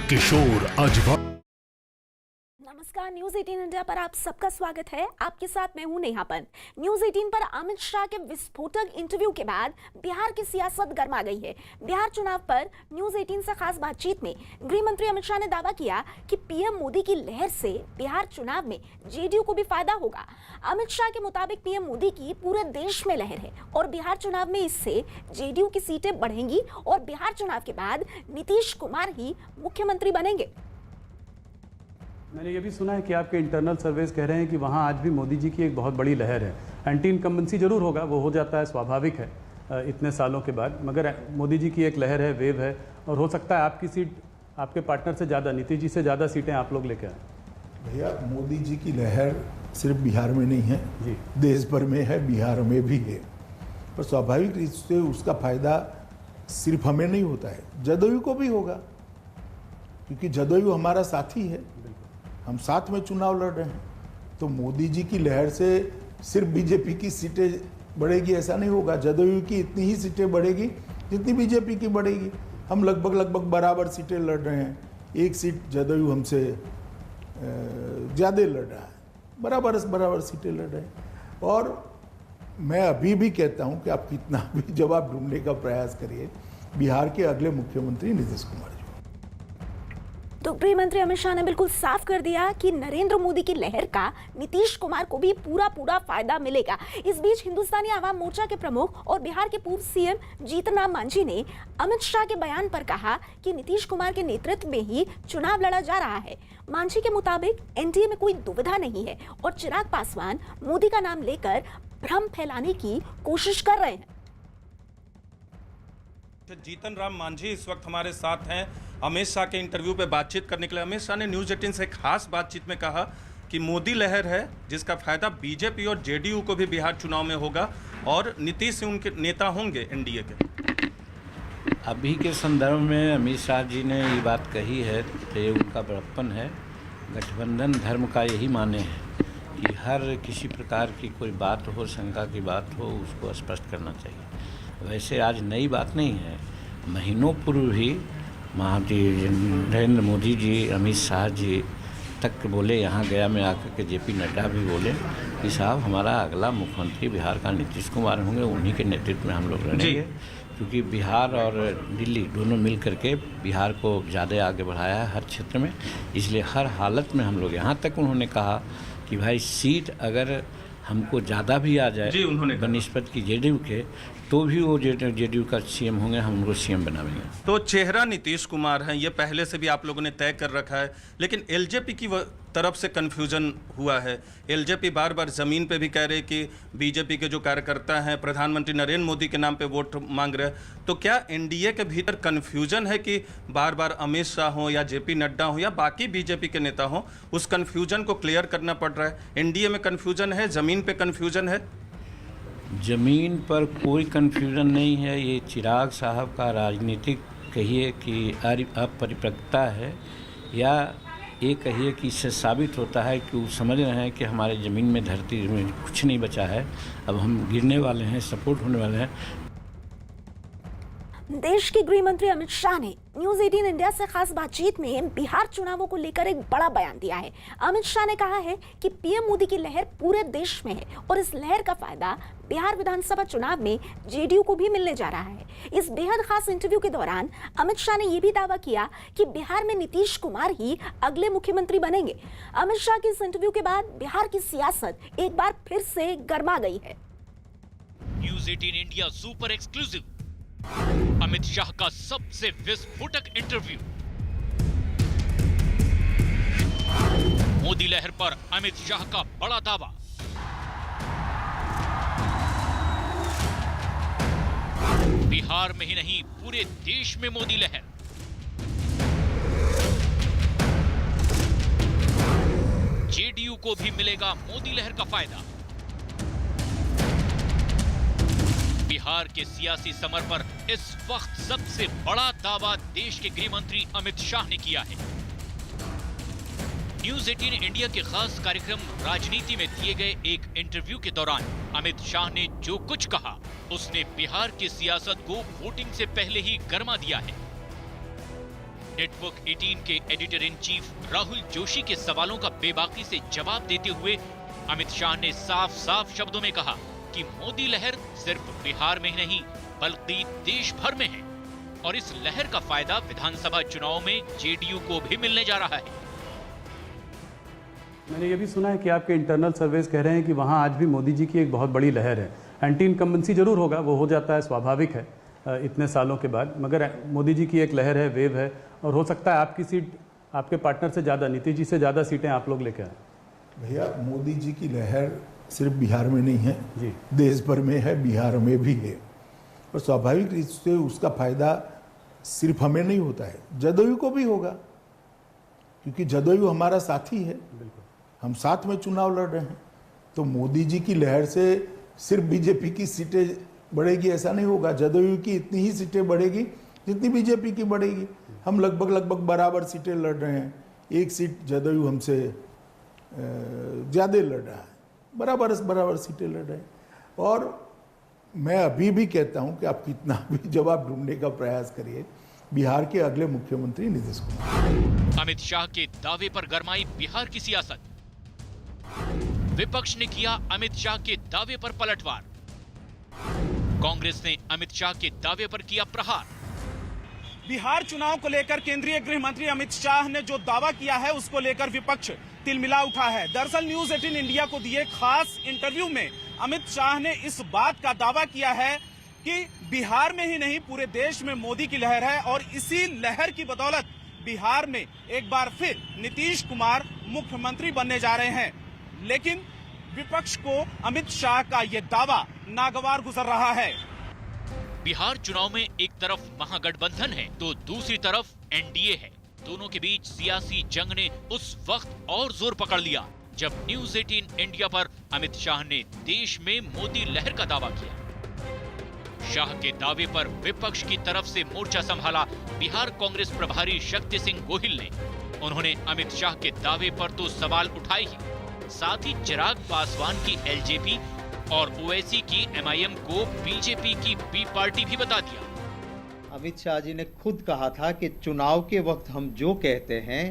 किशोर अजवा। नमस्कार, news 18 India पर आप सबका स्वागत है। आपके साथ मैं हूं नेहा पंत। न्यूज 18 पर अमित शाह के विस्फोटक इंटरव्यू के बाद बिहार की सियासत गर्मा गई है। बिहार चुनाव पर न्यूज 18 से खास बातचीत में गृह मंत्री अमित शाह ने दावा किया कि पीएम मोदी की लहर से बिहार चुनाव में जेडीयू को भी फायदा होगा। अमित शाह के मुताबिक पीएम मोदी की पूरे देश में लहर है और बिहार चुनाव में इससे जेडीयू की सीटें बढ़ेंगी और बिहार चुनाव के बाद नीतीश कुमार ही मुख्यमंत्री बनेंगे। मैंने ये भी सुना है कि आपके इंटरनल सर्वेस कह रहे हैं कि वहाँ आज भी मोदी जी की एक बहुत बड़ी लहर है। एंटी इनकम्बेंसी जरूर होगा, वो हो जाता है, स्वाभाविक है इतने सालों के बाद, मगर मोदी जी की एक लहर है, वेव है, और हो सकता है आपकी सीट आपके पार्टनर से ज़्यादा, नीतीश जी से ज़्यादा सीटें आप लोग लेकर आए। भैया, मोदी जी की लहर सिर्फ बिहार में नहीं है जी, देश भर में है, बिहार में भी है। पर स्वाभाविक रूप से उसका फायदा सिर्फ हमें नहीं होता है, जदयू को भी होगा, क्योंकि जदयू हमारा साथी है, हम साथ में चुनाव लड़ रहे हैं। तो मोदी जी की लहर से सिर्फ बीजेपी की सीटें बढ़ेगी ऐसा नहीं होगा, जदयू की इतनी ही सीटें बढ़ेगी जितनी बीजेपी की बढ़ेगी। हम लगभग बराबर सीटें लड़ रहे हैं, एक सीट जदयू हमसे ज़्यादा लड़ रहा है, बराबर सीटें लड़ रहे हैं। और मैं अभी भी कहता हूं कि आप कितना भी जवाब ढूंढने का प्रयास करिए, बिहार के अगले मुख्यमंत्री नीतीश कुमार। तो गृह मंत्री अमित शाह ने बिल्कुल साफ कर दिया कि नरेंद्र मोदी की लहर का नीतीश कुमार को भी पूरा फायदा मिलेगा। इस बीच हिंदुस्तानी आवाम मोर्चा के प्रमुख और बिहार के पूर्व सीएम जीतन राम मांझी ने अमित शाह के बयान पर कहा कि नीतीश कुमार के नेतृत्व में ही चुनाव लड़ा जा रहा है। मांझी के मुताबिक एनडीए में कोई दुविधा नहीं है और चिराग पासवान मोदी का नाम लेकर भ्रम फैलाने की कोशिश कर रहे हैं। जीतन राम मांझी इस वक्त हमारे साथ हैं अमित शाह के इंटरव्यू पे बातचीत करने के लिए। अमित शाह ने न्यूज 18 से खास बातचीत में कहा कि मोदी लहर है जिसका फायदा बीजेपी और जेडीयू को भी बिहार चुनाव में होगा और नीतीश से उनके नेता होंगे एनडीए के। अभी के संदर्भ में अमित शाह जी ने ये बात कही है तो ये उनका बड़प्पन है। गठबंधन धर्म का यही माने है कि हर किसी प्रकार की कोई बात हो, शंका की बात हो, उसको स्पष्ट करना चाहिए। वैसे आज नई बात नहीं है, महीनों पूर्व ही नरेंद्र मोदी जी, अमित शाह जी तक बोले, यहाँ गया में आकर के जेपी नड्डा भी बोले कि साहब हमारा अगला मुख्यमंत्री बिहार का नीतीश कुमार होंगे, उन्हीं के नेतृत्व में हम लोग रहेंगे, क्योंकि बिहार और दिल्ली दोनों मिल करके बिहार को ज़्यादा आगे बढ़ाया है हर क्षेत्र में, इसलिए हर हालत में हम लोग। यहाँ तक उन्होंने कहा कि भाई सीट अगर हमको ज़्यादा भी आ जाए बनिस्बत की जेडीयू के, तो भी वो जेडीयू का सीएम होंगे, हम उनको सीएम बनाएंगे। तो चेहरा नीतीश कुमार है, ये पहले से भी आप लोगों ने तय कर रखा है, लेकिन एलजेपी की तरफ से कन्फ्यूजन हुआ है। एलजेपी बार बार ज़मीन पे भी कह रहे कि बीजेपी के जो कार्यकर्ता हैं प्रधानमंत्री नरेंद्र मोदी के नाम पे वोट मांग रहे हैं। तो क्या एनडीए के भीतर कन्फ्यूजन है कि बार बार अमित शाह हो या जेपी नड्डा हो या बाकी बीजेपी के नेता हो, उस कन्फ्यूजन को क्लियर करना पड़ रहा है? एनडीए में कन्फ्यूजन है, ज़मीन पे कन्फ्यूजन है? ज़मीन पर कोई कन्फ्यूजन नहीं है। ये चिराग साहब का राजनीतिक कहिए कि अपरिपक्वता है, या ये कहिए कि इससे साबित होता है कि वो समझ रहे हैं कि हमारे ज़मीन में, धरती में कुछ नहीं बचा है, अब हम गिरने वाले हैं, सपोर्ट होने वाले हैं। देश के गृह मंत्री अमित शाह ने न्यूज 18 इंडिया से खास बातचीत में बिहार चुनावों को लेकर एक बड़ा बयान दिया है। अमित शाह ने कहा है कि पीएम मोदी की लहर पूरे देश में है और इस लहर का फायदा बिहार विधानसभा चुनाव में जेडीयू को भी मिलने जा रहा है। इस बेहद खास इंटरव्यू के दौरान अमित शाह ने यह भी दावा किया कि बिहार में नीतीश कुमार ही अगले मुख्यमंत्री बनेंगे। अमित शाह के इस इंटरव्यू के बाद बिहार की सियासत एक बार फिर से गर्मा गई है। News 18 India super exclusive Amit Shah का सबसे विस्फोटक इंटरव्यू। मोदी लहर पर अमित शाह का बड़ा दावा। बिहार में ही नहीं, पूरे देश में मोदी लहर। जेडीयू को भी मिलेगा मोदी लहर का फायदा। बिहार के सियासी समर पर इस वक्त सबसे बड़ा दावा देश के गृह मंत्री अमित शाह ने किया है। न्यूज 18 इंडिया के खास कार्यक्रम राजनीति में दिए गए एक इंटरव्यू के दौरान अमित शाह ने जो कुछ कहा, उसने बिहार की सियासत को वोटिंग से पहले ही गरमा दिया है। नेटवर्क 18 के editor in chief Rahul Joshi के सवालों का बेबाकी से जवाब देते हुए अमित शाह ने साफ साफ शब्दों में कहा कि मोदी लहर सिर्फ बिहार में ही नहीं बल्कि देश भर में है और इस लहर का फायदा विधानसभा चुनाव में जेडीयू को भी मिलने जा रहा है। मैंने ये भी सुना है कि आपके इंटरनल सर्वेस कह रहे हैं कि वहाँ आज भी मोदी जी की एक बहुत बड़ी लहर है। एंटी इनकम्बेंसी जरूर होगा, वो हो जाता है, स्वाभाविक है इतने सालों के बाद, मगर मोदी जी की एक लहर है, वेव है, और हो सकता है आपकी सीट आपके पार्टनर से ज़्यादा, नीतीश जी से ज़्यादा सीटें आप लोग लेकर आए। भैया, मोदी जी की लहर सिर्फ बिहार में नहीं है जी, देश भर में है, बिहार में भी है। और स्वाभाविक रूप से उसका फायदा सिर्फ हमें नहीं होता है, जदयू को भी होगा, क्योंकि जदयू हमारा साथी है, हम साथ में चुनाव लड़ रहे हैं। तो मोदी जी की लहर से सिर्फ बीजेपी की सीटें बढ़ेगी ऐसा नहीं होगा, जदयू की इतनी ही सीटें बढ़ेगी जितनी बीजेपी की बढ़ेगी। हम लगभग बराबर सीटें लड़ रहे हैं, एक सीट जदयू हमसे ज़्यादा लड़ रहा है, बराबर सीटें लड़ रहे हैं। और मैं अभी भी कहता हूं कि आप कितना भी जवाब ढूंढने का प्रयास करिए, बिहार के अगले मुख्यमंत्री नीतीश कुमार। अमित शाह के दावे पर गरमाई बिहार की सियासत। विपक्ष ने किया अमित शाह के दावे पर पलटवार। कांग्रेस ने अमित शाह के दावे पर किया प्रहार। बिहार चुनाव को लेकर केंद्रीय गृह मंत्री अमित शाह ने जो दावा किया है उसको लेकर विपक्ष तिलमिला उठा है। दरअसल न्यूज 18 इंडिया को दिए खास इंटरव्यू में अमित शाह ने इस बात का दावा किया है कि बिहार में ही नहीं पूरे देश में मोदी की लहर है और इसी लहर की बदौलत बिहार में एक बार फिर नीतीश कुमार मुख्यमंत्री बनने जा रहे हैं। लेकिन विपक्ष को अमित शाह का ये दावा नागवार गुजर रहा है। बिहार चुनाव में एक तरफ महागठबंधन है तो दूसरी तरफ एनडीए है। दोनों के बीच सियासी जंग ने उस वक्त और जोर पकड़ लिया जब न्यूज 18 इंडिया पर अमित शाह ने देश में मोदी लहर का दावा किया। शाह के दावे पर विपक्ष की तरफ से मोर्चा संभाला बिहार कांग्रेस प्रभारी शक्ति सिंह गोहिल ने। उन्होंने अमित शाह के दावे पर तो सवाल उठाए ही, साथ ही चिराग पासवान की एलजेपी और ओवैसी की एमआईएम को बीजेपी की बी पार्टी भी बता दिया। अमित शाह जी ने खुद कहा था कि चुनाव के वक्त हम जो कहते हैं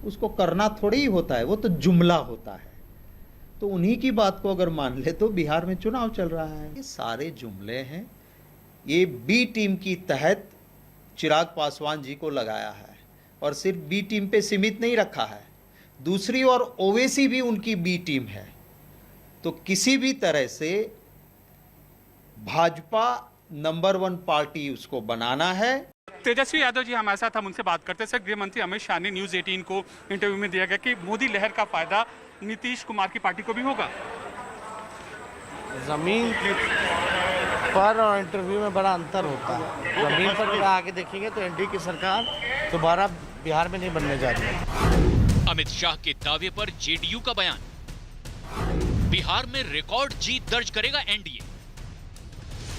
उसको करना थोड़ी ही होता है, वो तो जुमला होता है। तो उन्हीं की बात को अगर मान ले तो बिहार में चुनाव चल रहा है, ये सारे जुमले हैं। ये बी टीम की तहत चिराग पासवान जी को लगाया है और सिर्फ बी टीम पे सीमित नहीं रखा है, दूसरी ओर ओवैसी भी उनकी बी टीम है। तो किसी भी तरह से भाजपा नंबर 1 पार्टी उसको बनाना है। तेजस्वी यादव जी हमारे साथ, हम उनसे बात करते हैं। गृह मंत्री अमित शाह ने न्यूज 18 को इंटरव्यू में दिया गया कि मोदी लहर का फायदा नीतीश कुमार की पार्टी को भी होगा। जमीन पर और इंटरव्यू में बड़ा अंतर होता है। जमीन पर अगर आगे देखेंगे तो एनडीए की सरकार दोबारा बिहार में नहीं बनने जा रही है। अमित शाह के दावे पर जेडीयू का बयान। बिहार में रिकॉर्ड जीत दर्ज करेगा एनडीए।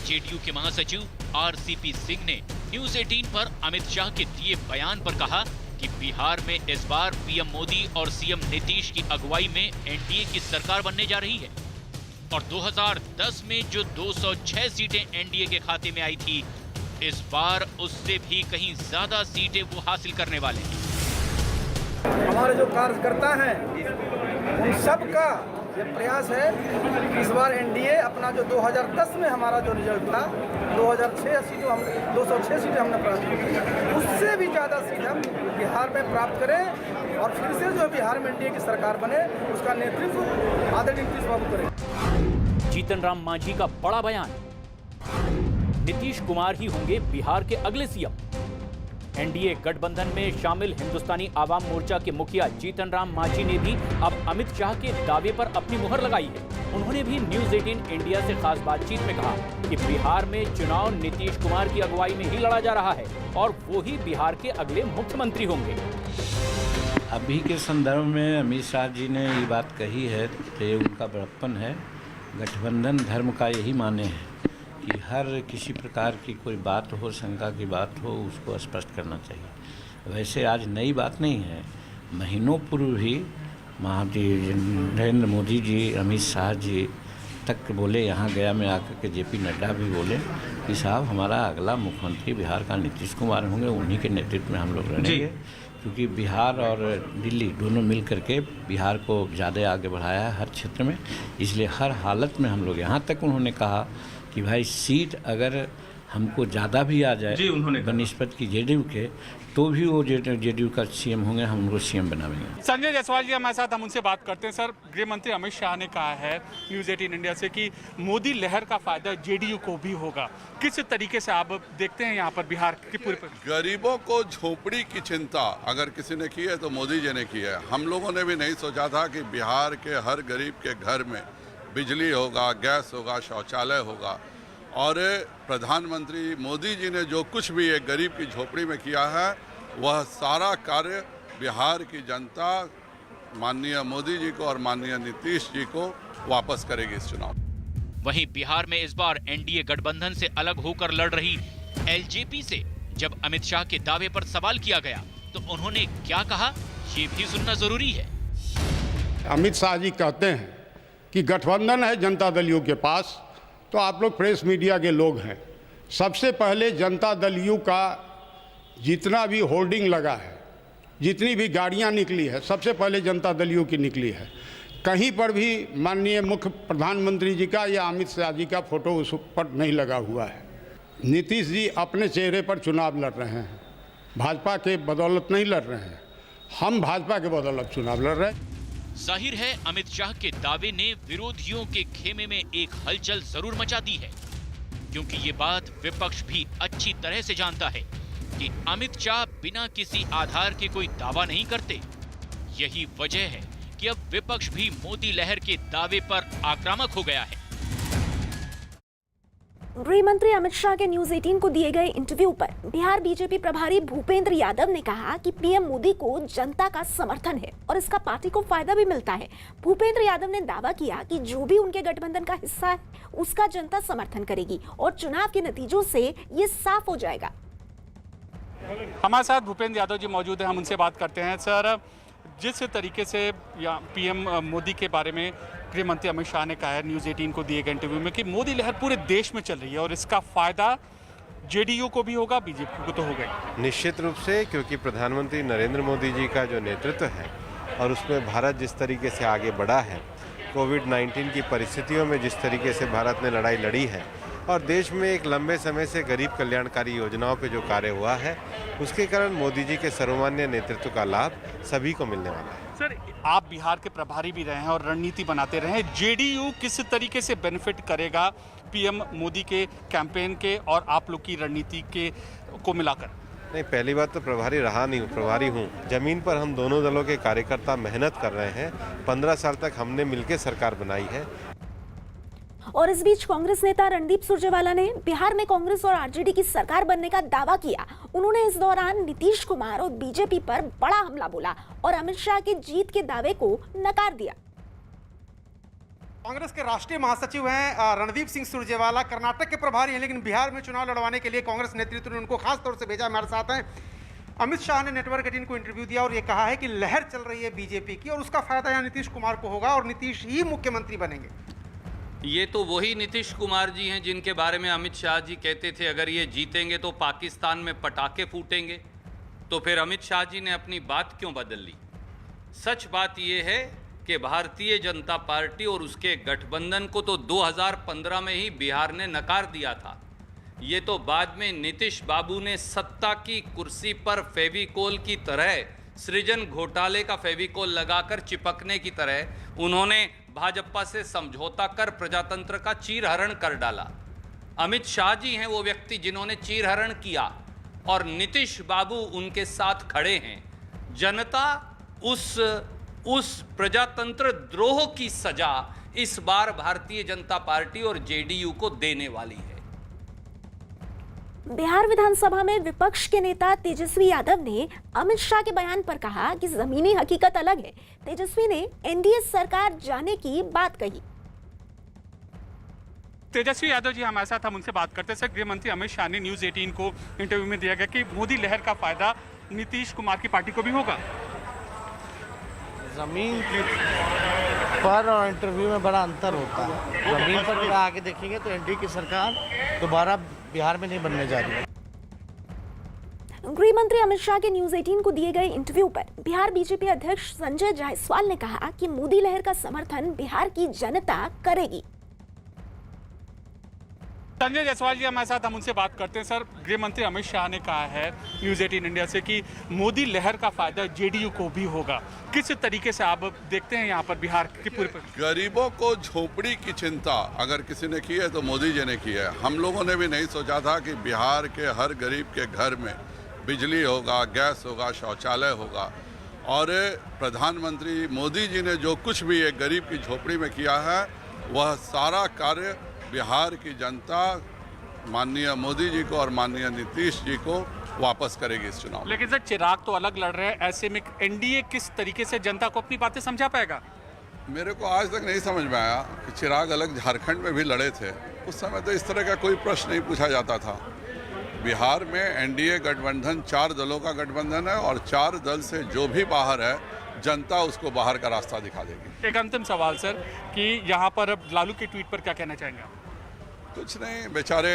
जेडीयू के महासचिव आरसीपी सिंह ने न्यूज 18 पर अमित शाह के दिए बयान पर कहा कि बिहार में इस बार पीएम मोदी और सीएम नीतीश की अगुवाई में एनडीए की सरकार बनने जा रही है और 2010 में जो 206 सीटें एनडीए के खाते में आई थी, इस बार उससे भी कहीं ज्यादा सीटें वो हासिल करने वाले हैं। हमारे जो कार्यकर्ता हैं उन सबका ये प्रयास है कि इस बार एनडीए अपना जो 2010 में हमारा जो रिजल्ट था 206 सीटें हमने प्राप्त की, उससे भी ज़्यादा सीट हम बिहार में प्राप्त करें और फिर से जो बिहार में एनडीए की सरकार बने उसका नेतृत्व आदरणीय नीतीश बाबू करें। जीतन राम मांझी का बड़ा बयान। नीतीश कुमार ही होंगे बिहार के अगले सीएम। एनडीए गठबंधन में शामिल हिंदुस्तानी आवाम मोर्चा के मुखिया जीतन राम मांझी ने भी अब अमित शाह के दावे पर अपनी मुहर लगाई है। उन्होंने भी न्यूज 18 इंडिया से खास बातचीत में कहा कि बिहार में चुनाव नीतीश कुमार की अगुवाई में ही लड़ा जा रहा है और वो ही बिहार के अगले मुख्यमंत्री होंगे। अभी के संदर्भ में अमित शाह जी ने ये बात कही है तो ये उनका बड़प्पन है। गठबंधन धर्म का यही माने है कि हर किसी प्रकार की कोई बात हो, शंका की बात हो, उसको स्पष्ट करना चाहिए। वैसे आज नई बात नहीं है, महीनों पूर्व ही नरेंद्र मोदी जी, अमित शाह जी तक बोले, यहाँ गया में आकर के जेपी नड्डा भी बोले कि साहब हमारा अगला मुख्यमंत्री बिहार का नीतीश कुमार होंगे, उन्हीं के नेतृत्व में हम लोग रहेंगे, क्योंकि बिहार और दिल्ली दोनों मिल करके बिहार को ज़्यादा आगे बढ़ाया है हर क्षेत्र में, इसलिए हर हालत में हम लोग, यहाँ तक उन्होंने कहा कि भाई सीट अगर हमको ज़्यादा भी आ जाए बनिस्बत की जेडीयू के, तो भी वो जेडीयू का सीएम होंगे, हम उनको सीएम बनाएंगे। संजय जायसवाल जी हमारे साथ, हम उनसे बात करते हैं। सर, गृह मंत्री अमित शाह ने कहा है न्यूज़ 18 इंडिया से कि मोदी लहर का फायदा जेडीयू को भी होगा। किस तरीके से आप देखते हैं यहाँ पर बिहार के पूरे गरीबों को झोपड़ी की चिंता अगर किसी ने की है तो मोदी जी ने की है। हम लोगों ने भी नहीं सोचा था कि बिहार के हर गरीब के घर में बिजली होगा, गैस होगा, शौचालय होगा, और प्रधानमंत्री मोदी जी ने जो कुछ भी एक गरीब की झोपड़ी में किया है वह सारा कार्य बिहार की जनता माननीय मोदी जी को और माननीय नीतीश जी को वापस करेगी इस चुनाव। वहीं बिहार में इस बार एनडीए गठबंधन से अलग होकर लड़ रही एलजेपी से जब अमित शाह के दावे पर सवाल किया गया तो उन्होंने क्या कहा, ये भी सुनना जरूरी है। अमित शाह जी कहते हैं कि गठबंधन है जनता दल यू के पास, तो आप लोग प्रेस मीडिया के लोग हैं, सबसे पहले जनता दल यू का जितना भी होर्डिंग लगा है, जितनी भी गाड़ियां निकली है, सबसे पहले जनता दल यू की निकली है। कहीं पर भी माननीय मुख्य प्रधानमंत्री जी का या अमित शाह जी का फोटो उस पर नहीं लगा हुआ है। नीतीश जी अपने चेहरे पर चुनाव लड़ रहे हैं, भाजपा के बदौलत नहीं लड़ रहे हैं, हम भाजपा के बदौलत चुनाव लड़ रहे हैं। जाहिर है अमित शाह के दावे ने विरोधियों के खेमे में एक हलचल जरूर मचा दी है, क्योंकि ये बात विपक्ष भी अच्छी तरह से जानता है कि अमित शाह बिना किसी आधार के कोई दावा नहीं करते। यही वजह है कि अब विपक्ष भी मोदी लहर के दावे पर आक्रामक हो गया है। गृह मंत्री अमित शाह के न्यूज़ 18 को दिए गए इंटरव्यू पर बिहार बीजेपी प्रभारी भूपेंद्र यादव ने कहा कि पीएम मोदी को जनता का समर्थन है और इसका पार्टी को फायदा भी मिलता है। भूपेंद्र यादव ने दावा किया कि जो भी उनके गठबंधन का हिस्सा है उसका जनता समर्थन करेगी और चुनाव के नतीजों से ये साफ हो जाएगा। हमारे साथ भूपेंद्र यादव जी मौजूद हैं, हम उनसे बात करते हैं। सर, जिस तरीके से पीएम मोदी के बारे में गृह मंत्री अमित शाह ने कहा है न्यूज़ 18 को दिए गए इंटरव्यू में कि मोदी लहर पूरे देश में चल रही है और इसका फायदा जेडीयू को भी होगा, बीजेपी को तो होगा ही। निश्चित रूप से, क्योंकि प्रधानमंत्री नरेंद्र मोदी जी का जो नेतृत्व है और उसमें भारत जिस तरीके से आगे बढ़ा है, कोविड-19 की परिस्थितियों में जिस तरीके से भारत ने लड़ाई लड़ी है और देश में एक लंबे समय से गरीब कल्याणकारी योजनाओं पे जो कार्य हुआ है, उसके कारण मोदी जी के सर्वमान्य नेतृत्व का लाभ सभी को मिलने वाला है। सर, आप बिहार के प्रभारी भी रहे हैं और रणनीति बनाते रहे हैं, जेडीयू किस तरीके से बेनिफिट करेगा पीएम मोदी के कैंपेन के और आप लोग की रणनीति के को मिलाकर? नहीं, पहली बात तो प्रभारी रहा नहीं हूँ, प्रभारी हूँ। जमीन पर हम दोनों दलों के कार्यकर्ता मेहनत कर रहे हैं। 15 साल तक हमने मिलकर सरकार बनाई है। और इस बीच कांग्रेस नेता रणदीप सुरजेवाला ने बिहार में कांग्रेस और आरजेडी की सरकार बनने का दावा किया। उन्होंने इस दौरान नीतीश कुमार और बीजेपी पर बड़ा हमला बोला और अमित शाह के जीत के दावे को नकार दिया। कांग्रेस के राष्ट्रीय महासचिव हैं रणदीप सिंह सुरजेवाला, कर्नाटक के प्रभारी हैं, लेकिन बिहार में चुनाव लड़वाने के लिए कांग्रेस नेतृत्व ने उनको खास तौर से भेजा। हमारे साथ हैं अमित शाह ने नेटवर्क 18 को इंटरव्यू दिया और ये कहा है कि लहर चल रही है बीजेपी की और उसका फायदा यहाँ नीतीश कुमार को होगा और नीतीश ही मुख्यमंत्री बनेंगे। ये तो वही नीतीश कुमार जी हैं जिनके बारे में अमित शाह जी कहते थे अगर ये जीतेंगे तो पाकिस्तान में पटाखे फूटेंगे। तो फिर अमित शाह जी ने अपनी बात क्यों बदल ली? सच बात ये है कि भारतीय जनता पार्टी और उसके गठबंधन को तो 2015 में ही बिहार ने नकार दिया था। ये तो बाद में नीतीश बाबू ने सत्ता की कुर्सी पर फेविकोल की तरह, सृजन घोटाले का फेविकोल लगाकर चिपकने की तरह उन्होंने भाजपा से समझौता कर प्रजातंत्र का चीरहरण कर डाला। अमित शाह जी हैं वो व्यक्ति जिन्होंने चीरहरण किया और नीतीश बाबू उनके साथ खड़े हैं। जनता उस प्रजातंत्र द्रोह की सजा इस बार भारतीय जनता पार्टी और जेडीयू को देने वाली है। बिहार विधानसभा में विपक्ष के नेता तेजस्वी यादव ने अमित शाह के बयान पर कहा कि जमीनी हकीकत अलग है। तेजस्वी ने एनडीए सरकार जाने की बात कही। तेजस्वी यादव जी हमारे साथ, हम उनसे बात करते हैं। सर, गृह मंत्री अमित शाह ने न्यूज़ 18 को इंटरव्यू में दिया गया कि मोदी लहर का फायदा नीतीश कुमार की पार्टी को भी होगा। जमीन पर और इंटरव्यू में बड़ा अंतर होता है। ज़मीन पर अगर आके देखेंगे तो एनडीए की सरकार दोबारा बिहार में नहीं बनने जा रही है। गृह मंत्री अमित शाह के न्यूज 18 को दिए गए इंटरव्यू पर बिहार बीजेपी अध्यक्ष संजय जायसवाल ने कहा कि मोदी लहर का समर्थन बिहार की जनता करेगी। संजय जायसवाल जी हमारे साथ, हम उनसे बात करते हैं। सर, गृह मंत्री अमित शाह ने कहा है न्यूज 18 इंडिया से कि मोदी लहर का फायदा जेडीयू को भी होगा। किस तरीके से आप देखते हैं यहाँ पर बिहार की पूरी गरीबों को झोपड़ी की चिंता अगर किसी ने की है तो मोदी जी ने की है। हम लोगों ने भी नहीं सोचा था कि बिहार के हर गरीब के घर में बिजली होगा, गैस होगा, शौचालय होगा। और प्रधानमंत्री मोदी जी ने जो कुछ भी एक गरीब की झोपड़ी में किया है वह सारा कार्य बिहार की जनता माननीय मोदी जी को और माननीय नीतीश जी को वापस करेगी इस चुनाव में। लेकिन सर, चिराग तो अलग लड़ रहे हैं, ऐसे में एनडीए किस तरीके से जनता को अपनी बातें समझा पाएगा? मेरे को आज तक नहीं समझ में आया कि चिराग अलग झारखंड में भी लड़े थे। उस समय तो इस तरह का कोई प्रश्न नहीं पूछा जाता था। बिहार में एनडीए गठबंधन 4 दलों का गठबंधन है और 4 दल से जो भी बाहर है जनता उसको बाहर का रास्ता दिखा देगी। एक अंतिम सवाल सर, कि यहाँ पर अब लालू के ट्वीट पर क्या कहना चाहेंगे आप? कुछ नहीं, बेचारे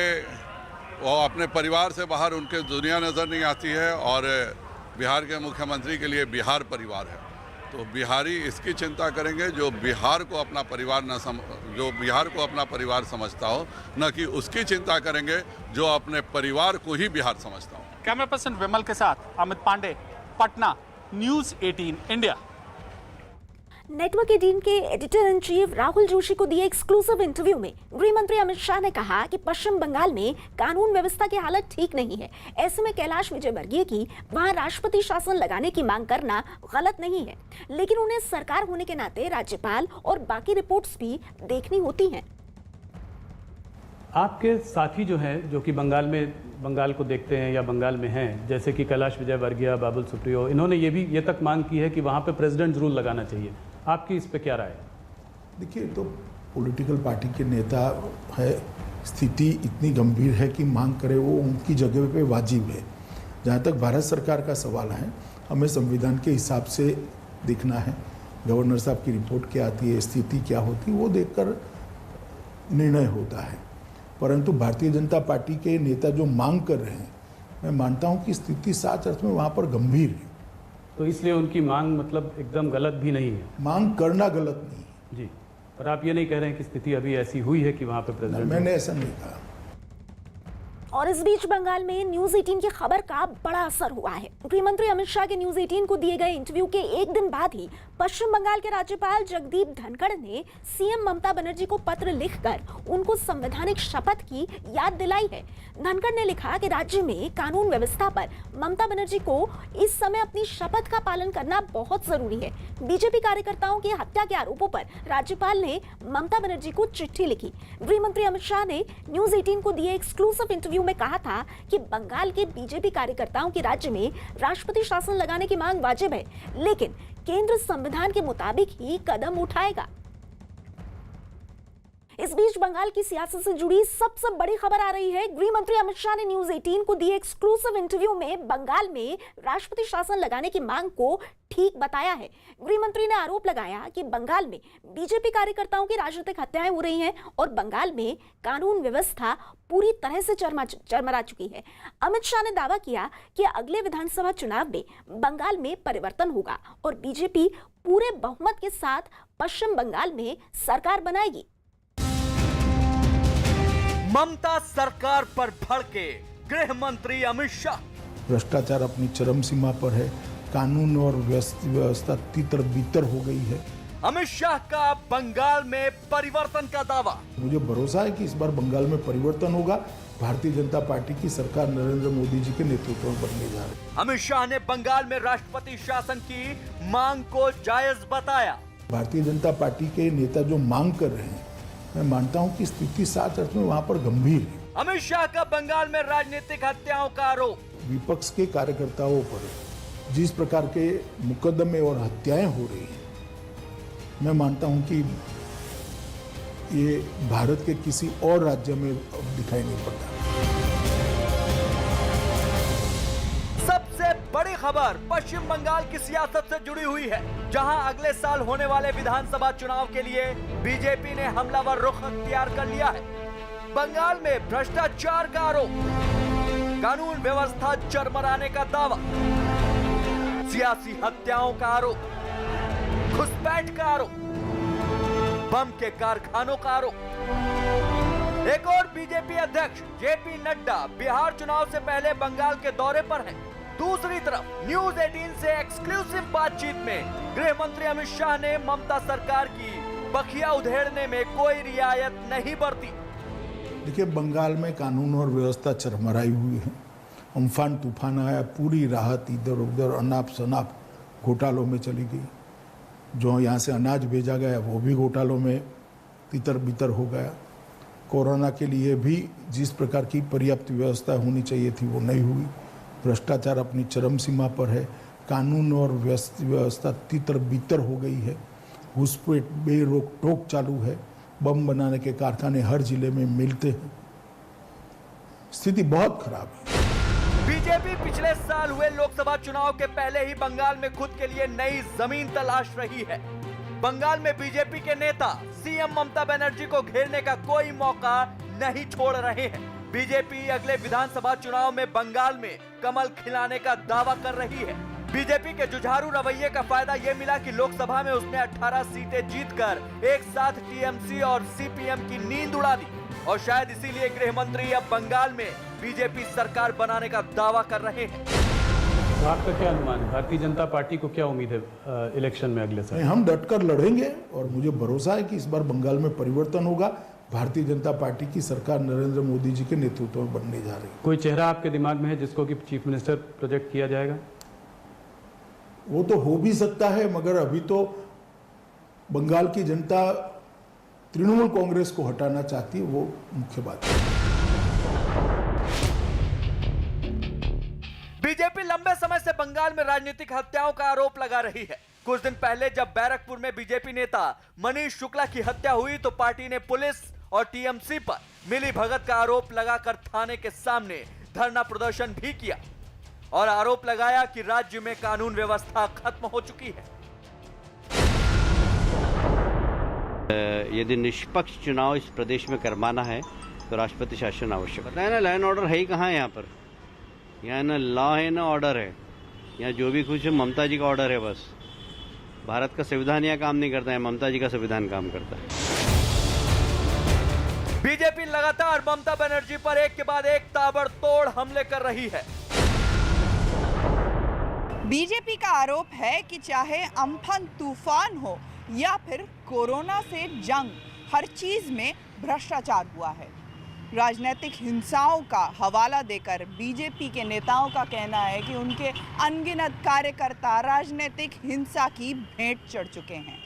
वो अपने परिवार से बाहर उनके दुनिया नज़र नहीं आती है और बिहार के मुख्यमंत्री के लिए बिहार परिवार है। तो बिहारी इसकी चिंता करेंगे जो बिहार को अपना परिवार जो बिहार को अपना परिवार समझता हो, न कि उसकी चिंता करेंगे जो अपने परिवार को ही बिहार समझता हो। कैमरा पर्सन विमल के साथ Amit Pandey, Patna, news 18 India. Network 18 के editor in chief Rahul Joshi को दिए एक्सक्लूसिव इंटरव्यू में गृह मंत्री अमित शाह ने कहा कि पश्चिम बंगाल में कानून व्यवस्था की हालत ठीक नहीं है। ऐसे में कैलाश विजयवर्गीय की वहां राष्ट्रपति शासन लगाने की मांग करना गलत नहीं है, लेकिन उन्हें सरकार होने के नाते राज्यपाल और बाकी रिपोर्ट्स भी देखनी होती हैं। आपके साथी जो हैं, जो कि बंगाल को देखते हैं या बंगाल में हैं, जैसे कि कैलाश विजयवर्गीय, बाबुल सुप्रियो, इन्होंने ये तक मांग की है कि वहाँ पे प्रेसिडेंट रूल लगाना चाहिए। आपकी इस पे क्या राय है? देखिए, तो पॉलिटिकल पार्टी के नेता है, स्थिति इतनी गंभीर है कि मांग करे वो उनकी जगह पे वाजिब है। जहाँ तक भारत सरकार का सवाल है, हमें संविधान के हिसाब से देखना है। गवर्नर साहब की रिपोर्ट क्या आती है, स्थिति क्या होती है, वो देखकर निर्णय होता है। परंतु भारतीय जनता पार्टी के नेता जो मांग कर रहे हैं, मैं मानता हूँ कि स्थिति सच अर्थ में वहाँ पर गंभीर है। तो इसलिए उनकी मांग मतलब एकदम गलत भी नहीं है? मांग करना गलत नहीं है जी, पर आप ये नहीं कह रहे हैं कि स्थिति अभी ऐसी हुई है कि वहाँ पे प्रेसिडेंट? मैंने ऐसा नहीं कहा। और इस बीच बंगाल में न्यूज 18 की खबर का बड़ा असर हुआ है। गृह मंत्री अमित शाह के न्यूज 18 को दिए गए इंटरव्यू के एक दिन बाद ही पश्चिम बंगाल के राज्यपाल जगदीप धनखड़ ने सीएम ममता बनर्जी को पत्र लिखकर उनको संवैधानिक शपथ की याद दिलाई है। धनखड़ ने लिखा कि राज्य में कानून व्यवस्था पर ममता बनर्जी को इस समय अपनी शपथ का पालन करना बहुत जरूरी है। बीजेपी कार्यकर्ताओं की हत्या के आरोपों पर राज्यपाल ने ममता बनर्जी को चिट्ठी लिखी। गृह मंत्री अमित शाह ने न्यूज 18 को दिए एक्सक्लूसिव इंटरव्यू में कहा था कि बंगाल के बीजेपी कार्यकर्ताओं की राज्य में राष्ट्रपति शासन लगाने की मांग वाजिब है, लेकिन केंद्र संविधान के मुताबिक ही कदम उठाएगा। इस बीच बंगाल की सियासत से जुड़ी सबसे बड़ी खबर आ रही है। गृह मंत्री अमित शाह ने न्यूज 18 को दिए एक्सक्लूसिव इंटरव्यू में बंगाल में राष्ट्रपति शासन लगाने की मांग को ठीक बताया है। गृह मंत्री ने आरोप लगाया कि बंगाल में बीजेपी कार्यकर्ताओं की राजनीतिक हत्याएं हो रही हैं और बंगाल में कानून व्यवस्था पूरी तरह से चरमरा चुकी है। अमित शाह ने दावा किया कि अगले विधानसभा चुनाव में बंगाल में परिवर्तन होगा और बीजेपी पूरे बहुमत के साथ पश्चिम बंगाल में सरकार बनाएगी। ममता सरकार पर भड़के गृह मंत्री अमित शाह। भ्रष्टाचार अपनी चरम सीमा पर है, कानून और व्यवस्था तितर बितर हो गई है। अमित शाह का बंगाल में परिवर्तन का दावा। मुझे भरोसा है कि इस बार बंगाल में परिवर्तन होगा। भारतीय जनता पार्टी की सरकार नरेंद्र मोदी जी के नेतृत्व में बनने जा रही है। अमित शाह ने बंगाल में राष्ट्रपति शासन की मांग को जायज बताया। भारतीय जनता पार्टी के नेता जो मांग कर रहे हैं, मैं मानता हूं कि स्थिति सच अर्थ में वहां पर गंभीर है। अमित शाह का बंगाल में राजनीतिक हत्याओं का आरोप। विपक्ष के कार्यकर्ताओं पर जिस प्रकार के मुकदमे और हत्याएं हो रही हैं, मैं मानता हूं कि ये भारत के किसी और राज्य में दिखाई नहीं पड़ता। सबसे बड़ी खबर पश्चिम बंगाल की सियासत से जुड़ी हुई है, जहां अगले साल होने वाले विधानसभा चुनाव के लिए बीजेपी ने हमलावर रुख अख्तियार कर लिया है। बंगाल में भ्रष्टाचार का आरोप, कानून व्यवस्था चरमराने का दावा, सियासी हत्याओं का आरोप, घुसपैठ का आरोप, बम के कारखानों का आरोप। एक और बीजेपी अध्यक्ष जेपी नड्डा बिहार चुनाव से पहले बंगाल के दौरे पर हैं। दूसरी तरफ न्यूज 18 से एक्सक्लूसिव बातचीत में गृह मंत्री अमित शाह ने ममता सरकार की बखिया उधेड़ने में कोई रियायत नहीं बरती। देखिए, बंगाल में कानून और व्यवस्था चरमराई हुई है। अम्फान तूफान आया, पूरी राहत इधर उधर अनाप शनाप घोटालों में चली गई। जो यहाँ से अनाज भेजा गया वो भी घोटालों में तितर बितर हो गया। कोरोना के लिए भी जिस प्रकार की पर्याप्त व्यवस्था होनी चाहिए थी वो नहीं हुई। भ्रष्टाचार अपनी चरम सीमा पर है। कानून और व्यवस्था तितर बितर हो गई है। घुसपैठ बेरोक टोक चालू है। बम बनाने के कारखाने हर जिले में मिलते हैं। स्थिति बहुत खराब है। बीजेपी पिछले साल हुए लोकसभा चुनाव के पहले ही बंगाल में खुद के लिए नई जमीन तलाश रही है। बंगाल में बीजेपी के नेता सीएम ममता बनर्जी को घेरने का कोई मौका नहीं छोड़ रहे हैं। बीजेपी अगले विधानसभा चुनाव में बंगाल में कमल खिलाने का दावा कर रही है। बीजेपी के जुझारू रवैये का फायदा ये मिला कि लोकसभा में उसने 18 सीटें जीतकर एक साथ टीएमसी और सीपीएम की नींद उड़ा दी और शायद इसीलिए गृह मंत्री अब बंगाल में बीजेपी सरकार बनाने का दावा कर रहे हैं। तो आपका क्या अनुमान है? भारतीय जनता पार्टी को क्या उम्मीद है इलेक्शन में अगले साल? हम डटकर लड़ेंगे और मुझे भरोसा है कि इस बार बंगाल में परिवर्तन होगा। भारतीय जनता पार्टी की सरकार नरेंद्र मोदी जी के नेतृत्व में बनने जा रही है। कोई चेहरा आपके दिमाग में है जिसको कि चीफ मिनिस्टर प्रोजेक्ट किया जाएगा? वो तो हो भी सकता है, मगर अभी तो बंगाल की जनता तृणमूल कांग्रेस को हटाना चाहती है, वो मुख्य बात है। बीजेपी लंबे समय से बंगाल में राजनीतिक हत्याओं का आरोप लगा रही है। कुछ दिन पहले जब बैरकपुर में बीजेपी नेता मनीष शुक्ला की हत्या हुई तो पार्टी ने पुलिस और टीएमसी पर मिली भगत का आरोप लगाकर थाने के सामने धरना प्रदर्शन भी किया और आरोप लगाया कि राज्य में कानून व्यवस्था खत्म हो चुकी है। यदि निष्पक्ष चुनाव इस प्रदेश में करवाना है तो राष्ट्रपति शासन आवश्यक है ना। लॉ एंड ऑर्डर है ही कहाँ है यहाँ पर? यहाँ ना लॉ है ना ऑर्डर है। यहाँ जो भी कुछ है ममता जी का ऑर्डर है बस। भारत का संविधान यहाँ काम नहीं करता है, ममता जी का संविधान काम करता है। बीजेपी लगातार ममता बनर्जी पर एक के बाद एक ताबड़तोड़ हमले कर रही है। बीजेपी का आरोप है कि चाहे अम्फन तूफान हो या फिर कोरोना से जंग, हर चीज में भ्रष्टाचार हुआ है। राजनीतिक हिंसाओं का हवाला देकर बीजेपी के नेताओं का कहना है कि उनके अनगिनत कार्यकर्ता राजनीतिक हिंसा की भेंट चढ़ चुके हैं।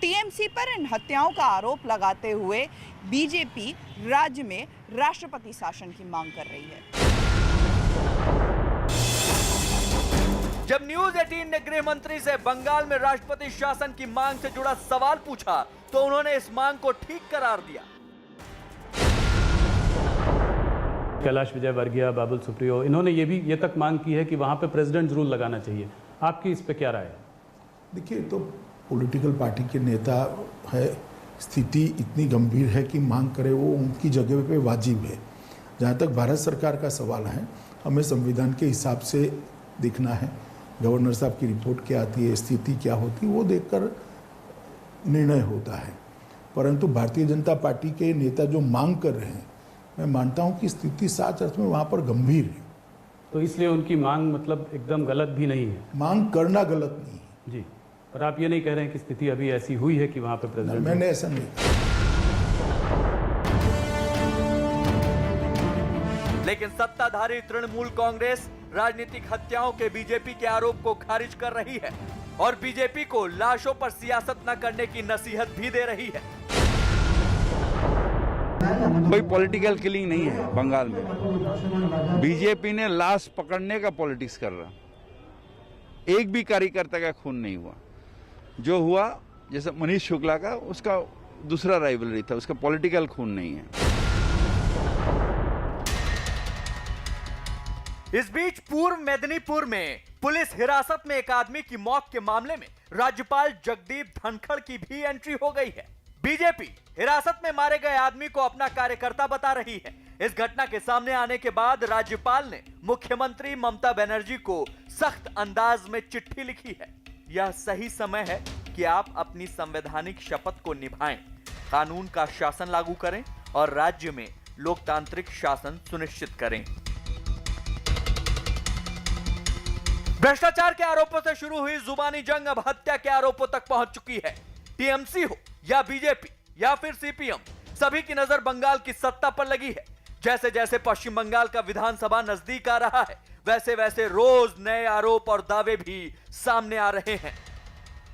टीएमसी पर इन हत्याओं का आरोप लगाते हुए बीजेपी राज्य में राष्ट्रपति शासन की मांग कर रही है। जब न्यूज 18 ने गृह मंत्री से बंगाल में राष्ट्रपति शासन की मांग से जुड़ा सवाल पूछा तो उन्होंने इस मांग को ठीक करार दिया। कैलाश विजयवर्गीय, बाबुल सुप्रियो, इन्होंने ये तक मांग की है कि वहां पे प्रेसिडेंट रूल लगाना चाहिए। आपकी इस पे क्या राय है? देखिए, तो पॉलिटिकल पार्टी के नेता है, स्थिति इतनी गंभीर है कि मांग करे वो उनकी जगह पे वाजिब है। जहाँ तक भारत सरकार का सवाल है, हमें संविधान के हिसाब से देखना है। गवर्नर साहब की रिपोर्ट क्या आती है, स्थिति क्या होती है, वो देखकर निर्णय होता है। परंतु भारतीय जनता पार्टी के नेता जो मांग कर रहे हैं, मैं मानता हूं कि स्थिति सच अर्थ में वहां पर गंभीर है। तो इसलिए उनकी मांग मतलब एकदम गलत भी नहीं है? मांग करना गलत नहीं है जी, पर आप ये नहीं कह रहे हैं कि स्थिति अभी ऐसी हुई है कि वहां पर प्रेसिडेंट? मैंने ऐसा नहीं कहा। लेकिन सत्ताधारी तृणमूल कांग्रेस राजनीतिक हत्याओं के बीजेपी के आरोप को खारिज कर रही है और बीजेपी को लाशों पर सियासत न करने की नसीहत भी दे रही है। कोई पॉलिटिकल किलिंग नहीं है बंगाल में। बीजेपी ने लाश पकड़ने का पॉलिटिक्स कर रहा। एक भी कार्यकर्ता का खून नहीं हुआ। जो हुआ जैसे मनीष शुक्ला का, उसका दूसरा राइवलरी था, उसका पॉलिटिकल खून नहीं है। इस बीच पूर्व मेदिनीपुर में पुलिस हिरासत में एक आदमी की मौत के मामले में राज्यपाल जगदीप धनखड़ की भी एंट्री हो गई है। बीजेपी हिरासत में मारे गए आदमी को अपना कार्यकर्ता बता रही है। इस घटना के सामने आने के बाद राज्यपाल ने मुख्यमंत्री ममता बनर्जी को सख्त अंदाज में चिट्ठी लिखी है। यह सही समय है कि आप अपनी संवैधानिक शपथ को निभाएं, कानून का शासन लागू करें और राज्य में लोकतांत्रिक शासन सुनिश्चित करें। भ्रष्टाचार के आरोपों से शुरू हुई जुबानी जंग अब हत्या के आरोपों तक पहुंच चुकी है। टीएमसी हो या बीजेपी या फिर सीपीएम, सभी की नजर बंगाल की सत्ता पर लगी है। जैसे जैसे पश्चिम बंगाल का विधानसभा नजदीक आ रहा है, वैसे वैसे रोज नए आरोप और दावे भी सामने आ रहे हैं।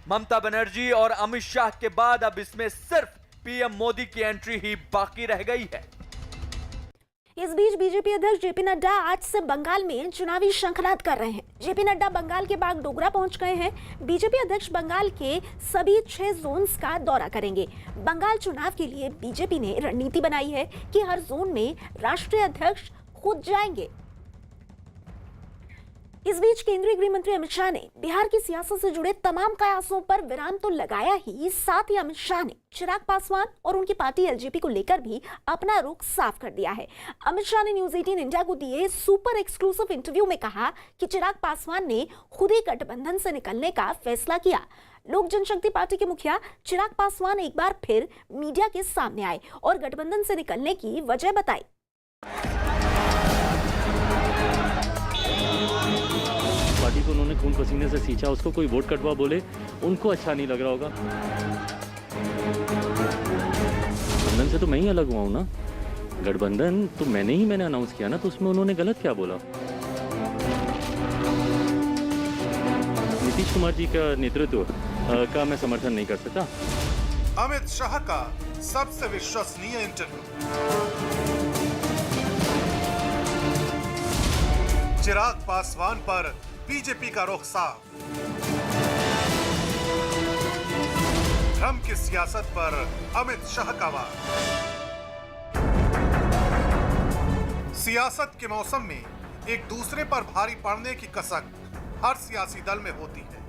ममता बनर्जी और अमित शाह के बाद अब इसमें सिर्फ पीएम मोदी की एंट्री ही बाकी रह गई है। इस बीच बीजेपी अध्यक्ष जेपी नड्डा आज से बंगाल में चुनावी शंखनाद कर रहे हैं। जेपी नड्डा बंगाल के बागडोगरा पहुंच गए हैं। बीजेपी अध्यक्ष बंगाल के सभी 6 जोन्स का दौरा करेंगे। बंगाल चुनाव के लिए बीजेपी ने रणनीति बनाई है कि हर जोन में राष्ट्रीय अध्यक्ष खुद जाएंगे। इस बीच केंद्रीय गृह मंत्री अमित शाह ने बिहार की सियासत से जुड़े तमाम कयासों पर विराम तो लगाया ही, साथ ही अमित शाह ने चिराग पासवान और उनकी पार्टी एलजेपी को लेकर भी अपना रुख साफ कर दिया है। अमित शाह ने न्यूज 18 इंडिया को दिए सुपर एक्सक्लूसिव इंटरव्यू में कहा कि चिराग पासवान ने खुद ही गठबंधन से निकलने का फैसला किया। लोक जनशक्ति पार्टी के मुखिया चिराग पासवान एक बार फिर मीडिया के सामने आए और गठबंधन से निकलने की वजह बताई। पार्टी को उन्होंने खून पसीने से सींचा, उसको कोई वोट कटवा बोले उनको अच्छा नहीं लग रहा होगा। गठबंधन से तो मैं ही अलग हुआ हूँ ना। गठबंधन तो मैंने अनाउंस किया ना, तो उसमें उन्होंने गलत क्या बोला। नीतीश कुमार जी का नेतृत्व का मैं समर्थन नहीं कर सकता। अमित शाह का सबसे विश्वसनीय इंटरव्यू। चिराग पासवान पर बीजेपी का रुख साफ। भ्रम की सियासत पर अमित शाह का वार। सियासत के मौसम में एक दूसरे पर भारी पड़ने की कसक हर सियासी दल में होती है,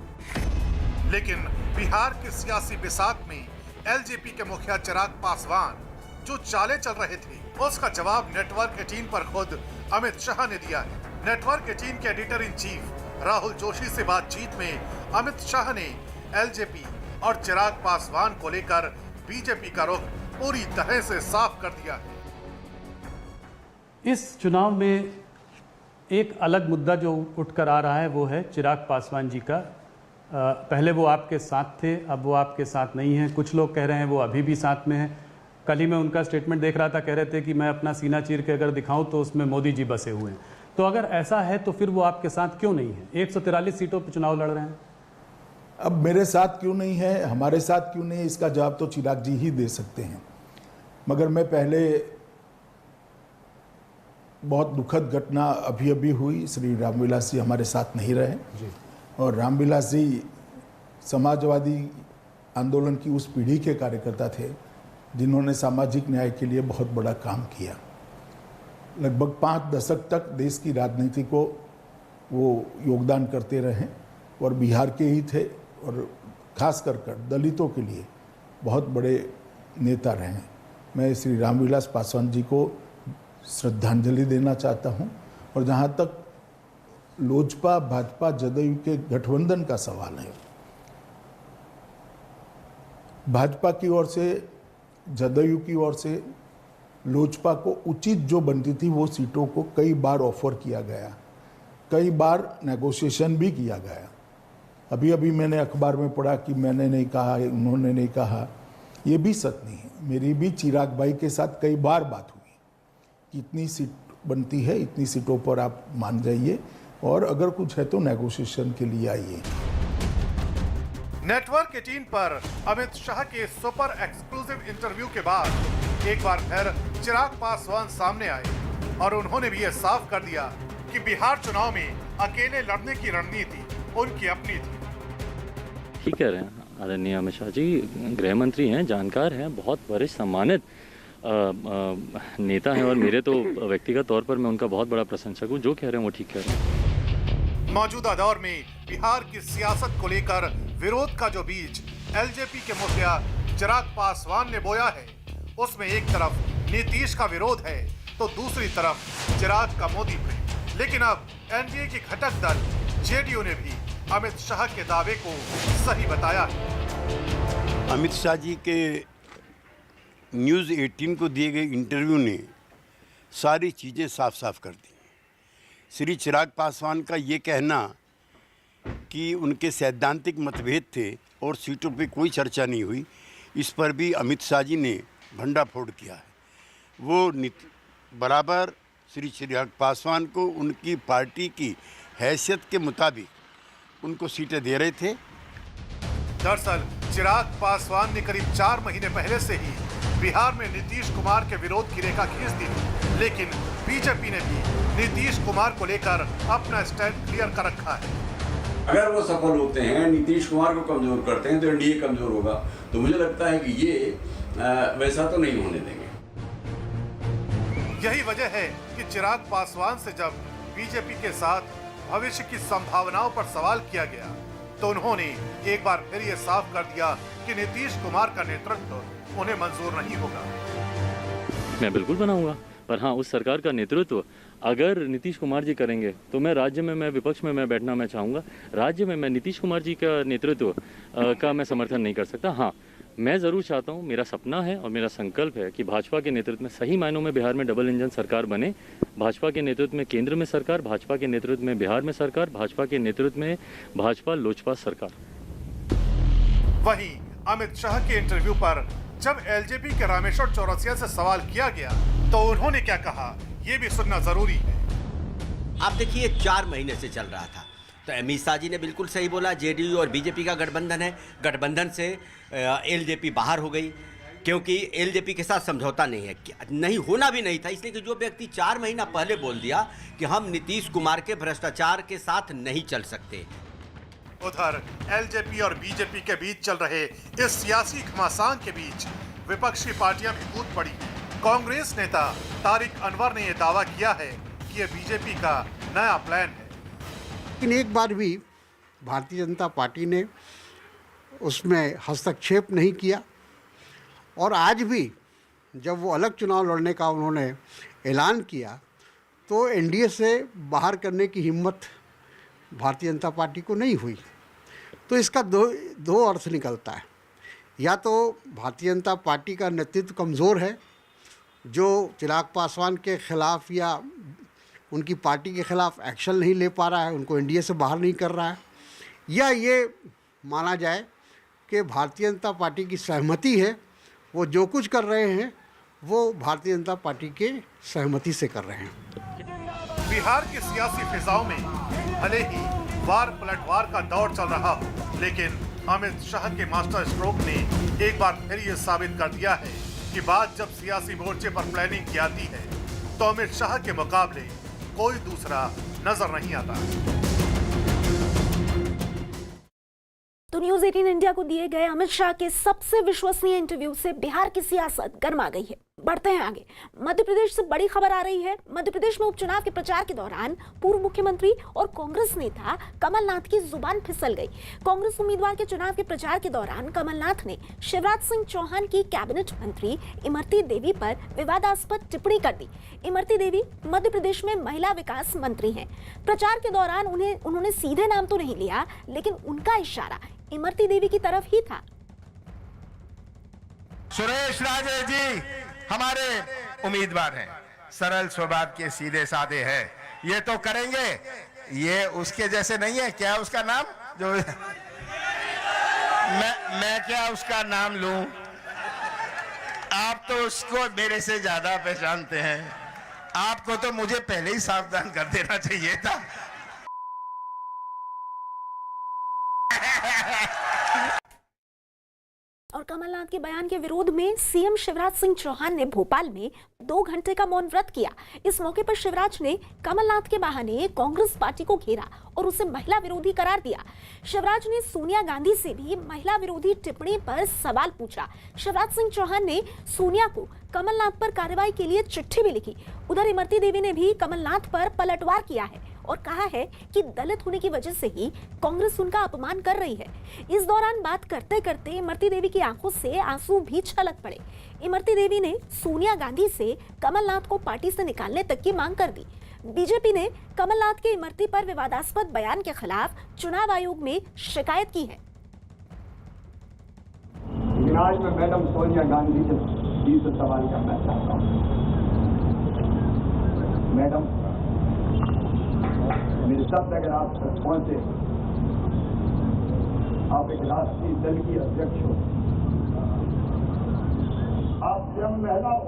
लेकिन बिहार के सियासी बिसात में एलजेपी के मुखिया चिराग पासवान जो चाले चल रहे थे, उसका जवाब नेटवर्क 18 पर खुद अमित शाह ने दिया है। नेटवर्क 18 के editor in chief Rahul Joshi से बातचीत में अमित शाह ने एलजेपी और चिराग पासवान को लेकर बीजेपी का रुख पूरी तरह से साफ कर दिया है। इस चुनाव में एक अलग मुद्दा जो उठकर आ रहा है वो है चिराग पासवान जी का। पहले वो आपके साथ थे, अब वो आपके साथ नहीं हैं। कुछ लोग कह रहे हैं वो अभी भी साथ में हैं। कल ही मैं उनका स्टेटमेंट देख रहा था, कह रहे थे कि मैं अपना सीना चीर के अगर दिखाऊं तो उसमें मोदी जी बसे हुए हैं। तो अगर ऐसा है तो फिर वो आपके साथ क्यों नहीं है? 143 सीटों पर चुनाव लड़ रहे हैं। अब मेरे साथ क्यों नहीं है, हमारे साथ क्यों नहीं है, इसका जवाब तो चिराग जी ही दे सकते हैं। मगर मैं पहले बहुत दुखद घटना अभी हुई, श्री रामविलास जी हमारे साथ नहीं रहे जी। और रामविलास जी समाजवादी आंदोलन की उस पीढ़ी के कार्यकर्ता थे जिन्होंने सामाजिक न्याय के लिए बहुत बड़ा काम किया। लगभग 5 दशक तक देश की राजनीति को वो योगदान करते रहे और बिहार के ही थे और खास कर दलितों के लिए बहुत बड़े नेता रहे। मैं श्री रामविलास पासवान जी को श्रद्धांजलि देना चाहता हूं। और जहां तक लोजपा भाजपा जदयू के गठबंधन का सवाल है, भाजपा की ओर से जदयू की ओर से लोजपा को उचित जो बनती थी वो सीटों को कई बार ऑफर किया गया, कई बार नेगोशिएशन भी किया गया। अभी मैंने अखबार में पढ़ा कि मैंने नहीं कहा, उन्होंने नहीं कहा, ये भी सच नहीं है। मेरी भी चिराग भाई के साथ कई बार बात हुई कि इतनी सीट बनती है, इतनी सीटों पर आप मान जाइए और अगर कुछ है तो नेगोशिएशन के लिए आइए। नेटवर्क 18 पर अमित शाह के सुपर एक्सक्लूसिव इंटरव्यू के बाद एक बार फिर चिराग पासवान सामने आए और उन्होंने भी यह साफ कर दिया कि बिहार चुनाव में अकेले लड़ने की रणनीति उनकी अपनी थी। ठीक कह रहे हैं आदरणीय अमित शाह जी, गृह मंत्री हैं, जानकार हैं, बहुत वरिष्ठ सम्मानित नेता हैं और मेरे तो व्यक्तिगत तौर पर मैं उनका बहुत बड़ा प्रशंसक हूँ। जो कह रहे हैं वो ठीक कह रहे हैं। मौजूदा दौर में बिहार की सियासत को लेकर विरोध का जो बीज एलजेपी के मुखिया चिराग पासवान ने बोया है, उसमें एक तरफ नीतीश का विरोध है तो दूसरी तरफ चिराग का मोदी पे। लेकिन अब एनडीए की घटक दल जेडीयू ने भी अमित शाह के दावे को सही बताया है। अमित शाह जी के न्यूज़ 18 को दिए गए इंटरव्यू ने सारी चीज़ें साफ साफ कर दी। श्री चिराग पासवान का ये कहना कि उनके सैद्धांतिक मतभेद थे और सीटों पे कोई चर्चा नहीं हुई, इस पर भी अमित शाह जी ने भंडाफोड़ किया है। वो बराबर श्री चिराग पासवान को उनकी पार्टी की हैसियत के मुताबिक उनको सीटें दे रहे थे। दरअसल चिराग पासवान ने करीब 4 महीने पहले से ही बिहार में नीतीश कुमार के विरोध की रेखा खींच दी थी, लेकिन बीजेपी ने भी नीतीश कुमार को लेकर अपना स्टैंड क्लियर कर रखा है। अगर वो सफल होते हैं, नीतीश कुमार को कमजोर करते हैं तो एनडीए कमजोर होगा। तो मुझे लगता है कि ये वैसा तो नहीं होने देंगे। यही वजह है कि चिराग पासवान से जब बीजेपी के साथ भविष्य की संभावनाओं पर सवाल किया गया तो उन्होंने एक बार फिर ये साफ कर दिया कि नीतीश कुमार का नेतृत्व उन्हें मंजूर नहीं होगा। मैं बिल्कुल बनाऊंगा, पर हाँ, उस सरकार का नेतृत्व अगर नीतीश कुमार जी करेंगे तो मैं राज्य में, मैं विपक्ष में मैं बैठना मैं चाहूँगा। राज्य में मैं नीतीश कुमार जी का नेतृत्व का मैं समर्थन नहीं कर सकता। हाँ, मैं ज़रूर चाहता हूँ, मेरा सपना है और मेरा संकल्प है कि भाजपा के नेतृत्व में सही मायनों में बिहार में डबल इंजन सरकार बने। भाजपा के नेतृत्व में केंद्र में सरकार, भाजपा के नेतृत्व में बिहार में सरकार, भाजपा के नेतृत्व में भाजपा लोजपा सरकार। वहीं अमित शाह के इंटरव्यू पर जब एलजेपी के रामेश्वर चौरसिया से सवाल किया गया तो उन्होंने क्या कहा, ये भी सुनना जरूरी है। आप देखिए 4 महीने से चल रहा था तो अमित शाह जी ने बिल्कुल सही बोला, जेडीयू और बीजेपी का गठबंधन है, गठबंधन से एलजेपी बाहर हो गई क्योंकि एलजेपी के साथ समझौता नहीं है, नहीं होना भी नहीं था। इसलिए कि जो व्यक्ति 4 महीना पहले बोल दिया कि हम नीतीश कुमार के भ्रष्टाचार के साथ नहीं चल सकते। उधर एलजेपी और बीजेपी के बीच चल रहे इस सियासी घमासान के बीच विपक्षी पार्टियां भी कूद पड़ी। कांग्रेस नेता तारिक अनवर ने यह दावा किया है कि यह बीजेपी का नया प्लान है, लेकिन एक बार भी भारतीय जनता पार्टी ने उसमें हस्तक्षेप नहीं किया और आज भी जब वो अलग चुनाव लड़ने का उन्होंने ऐलान किया तो एनडीए से बाहर करने की हिम्मत भारतीय जनता पार्टी को नहीं हुई। तो इसका दो अर्थ निकलता है, या तो भारतीय जनता पार्टी का नेतृत्व कमज़ोर है जो चिराग पासवान के खिलाफ या उनकी पार्टी के खिलाफ एक्शन नहीं ले पा रहा है, उनको एनडीए से बाहर नहीं कर रहा है, या ये माना जाए कि भारतीय जनता पार्टी की सहमति है, वो जो कुछ कर रहे हैं वो भारतीय जनता पार्टी के सहमति से कर रहे हैं। बिहार की सियासी फिजाओं में भले ही वार पलटवार का दौर चल रहा हो, लेकिन अमित शाह के मास्टर स्ट्रोक ने एक बार फिर ये साबित कर दिया है कि बात जब सियासी मोर्चे पर प्लानिंग की आती है तो अमित शाह के मुकाबले कोई दूसरा नजर नहीं आता। तो न्यूज़ 18 इंडिया को दिए गए अमित शाह के सबसे विश्वसनीय इंटरव्यू से बिहार की सियासत गर्मा गई है। बढ़ते हैं आगे। मध्य प्रदेश से बड़ी खबर आ रही है। मध्य प्रदेश में उपचुनाव के प्रचार के दौरान पूर्व मुख्यमंत्री और कांग्रेस नेता कमलनाथ की जुबान फिसल गई। कांग्रेस उम्मीदवार के चुनाव के प्रचार के दौरान कमलनाथ ने शिवराज सिंह चौहान की कैबिनेट मंत्री इमरती देवी पर विवादास्पद टिप्पणी कर दी। इमरती देवी मध्य प्रदेश में महिला विकास मंत्री हैं। प्रचार के दौरान उन्होंने सीधे नाम तो नहीं लिया, लेकिन उनका इशारा इमरती देवी की तरफ ही था। सुरेश राजे जी हमारे उम्मीदवार हैं, सरल स्वभाव के, सीधे साधे हैं, ये तो करेंगे। ये उसके जैसे नहीं है, क्या उसका नाम जो मैं क्या उसका नाम लूं? आप तो उसको मेरे से ज्यादा पहचानते हैं, आपको तो मुझे पहले ही सावधान कर देना चाहिए था। और कमलनाथ के बयान के विरोध में सीएम शिवराज सिंह चौहान ने भोपाल में 2 घंटे का मौन व्रत किया। इस मौके पर शिवराज ने कमलनाथ के बहाने कांग्रेस पार्टी को घेरा और उसे महिला विरोधी करार दिया। शिवराज ने सोनिया गांधी से भी महिला विरोधी टिप्पणी पर सवाल पूछा। शिवराज सिंह चौहान ने सोनिया को कमलनाथ पर कार्रवाई के लिए चिट्ठी भी लिखी। उधर इमरती देवी ने भी कमलनाथ पर पलटवार किया है और कहा है कि दलित होने की वजह से ही कांग्रेस उनका अपमान कर रही है। इस दौरान बात करते करते इमरती देवी की आंखों से आंसू भी छलक पड़े। इमरती देवी ने सोनिया गांधी से कमलनाथ को पार्टी से निकालने तक की मांग कर दी। बीजेपी ने कमलनाथ के इमरती पर विवादास्पद बयान के खिलाफ चुनाव आयोग में शिकायत की है। आज मैं मैडम सोनिया गांधी जी से सवाल करना चाहता हूँ। मैडम, मेरे शब्द अगर आप तक पहुंचे, आप एक राष्ट्रीय दल की अध्यक्ष हो, आप स्वयं महिला हो,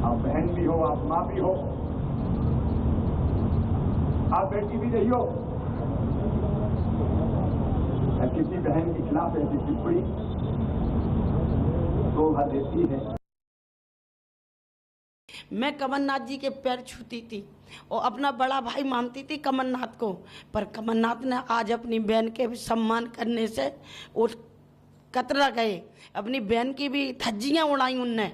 आप बहन भी हो, आप मां भी हो, आप बेटी भी रही हो। किसी बहन के खिलाफ ऐसी टिप्पणी शोभा देती है। मैं कमलनाथ जी के पैर छूती थी और अपना बड़ा भाई मानती थी कमलनाथ को, पर कमलनाथ ने आज अपनी बहन के भी सम्मान करने से और कतरा गए। अपनी बहन की भी धज्जियाँ उड़ाई उनने।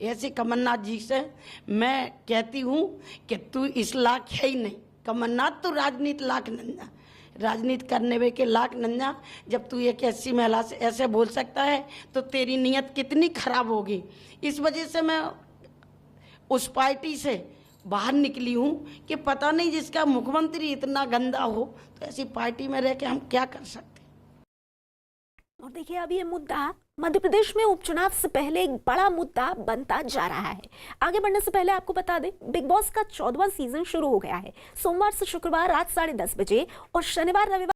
ऐसे कमलनाथ जी से मैं कहती हूँ कि तू इस लाख है ही नहीं। कमलनाथ तो राजनीति लाख नंजा, राजनीति करने वे के लाख नंजा। जब तू एक ऐसी महिला से ऐसे बोल सकता है तो तेरी नीयत कितनी खराब होगी। इस वजह से मैं उस पार्टी से बाहर निकली हूँ कि पता नहीं जिसका मुख्यमंत्री इतना गंदा हो तो ऐसी पार्टी में रह के हम क्या कर सकते। और देखिए, अब ये मुद्दा मध्य प्रदेश में उपचुनाव से पहले एक बड़ा मुद्दा बनता जा रहा है। आगे बढ़ने से पहले आपको बता दें, बिग बॉस का 14वां सीजन शुरू हो गया है। सोमवार से शुक्रवार रात 10:30 बजे और शनिवार रविवार